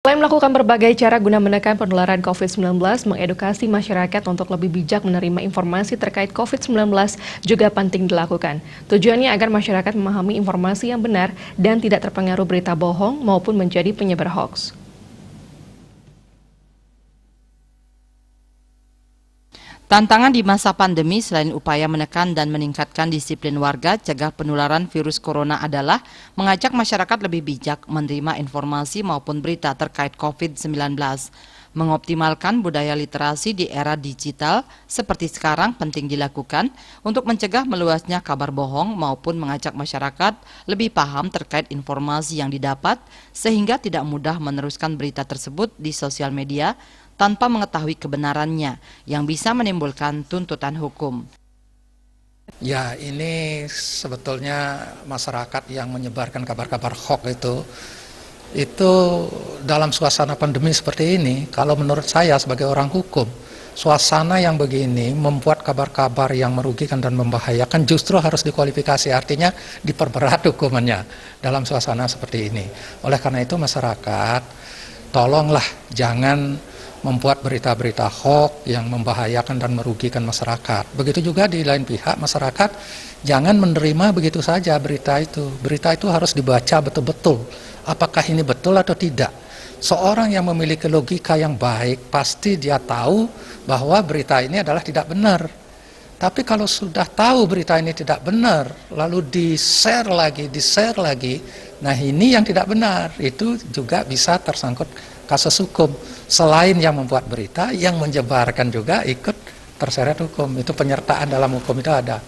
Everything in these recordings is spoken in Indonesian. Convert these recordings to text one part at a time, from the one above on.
Selain melakukan berbagai cara guna menekan penularan COVID-19, mengedukasi masyarakat untuk lebih bijak menerima informasi terkait COVID-19 juga penting dilakukan. Tujuannya agar masyarakat memahami informasi yang benar dan tidak terpengaruh berita bohong maupun menjadi penyebar hoaks. Tantangan di masa pandemi selain upaya menekan dan meningkatkan disiplin warga cegah penularan virus corona adalah mengajak masyarakat lebih bijak menerima informasi maupun berita terkait COVID-19. Mengoptimalkan budaya literasi di era digital seperti sekarang penting dilakukan untuk mencegah meluasnya kabar bohong maupun mengajak masyarakat lebih paham terkait informasi yang didapat sehingga tidak mudah meneruskan berita tersebut di sosial media tanpa mengetahui kebenarannya yang bisa menimbulkan tuntutan hukum. Ya, ini sebetulnya masyarakat yang menyebarkan kabar-kabar hoax itu dalam suasana pandemi seperti ini, kalau menurut saya sebagai orang hukum, suasana yang begini membuat kabar-kabar yang merugikan dan membahayakan justru harus dikualifikasi, artinya diperberat hukumannya dalam suasana seperti ini. Oleh karena itu masyarakat, tolonglah jangan membuat berita-berita hoax yang membahayakan dan merugikan masyarakat. Begitu juga di lain pihak, masyarakat jangan menerima begitu saja berita itu. Berita itu harus dibaca betul-betul. Apakah ini betul atau tidak? Seorang yang memiliki logika yang baik, pasti dia tahu bahwa berita ini adalah tidak benar. Tapi kalau sudah tahu berita ini tidak benar, lalu di-share lagi, nah ini yang tidak benar. Itu juga bisa tersangkut kasus hukum. Selain yang membuat berita, yang menyebarkan juga ikut terseret hukum. Itu penyertaan dalam hukum itu ada.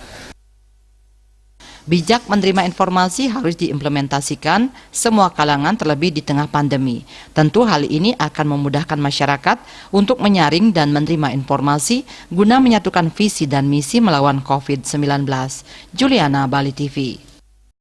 Bijak menerima informasi harus diimplementasikan semua kalangan terlebih di tengah pandemi. Tentu hal ini akan memudahkan masyarakat untuk menyaring dan menerima informasi guna menyatukan visi dan misi melawan COVID-19. Juliana, Bali TV.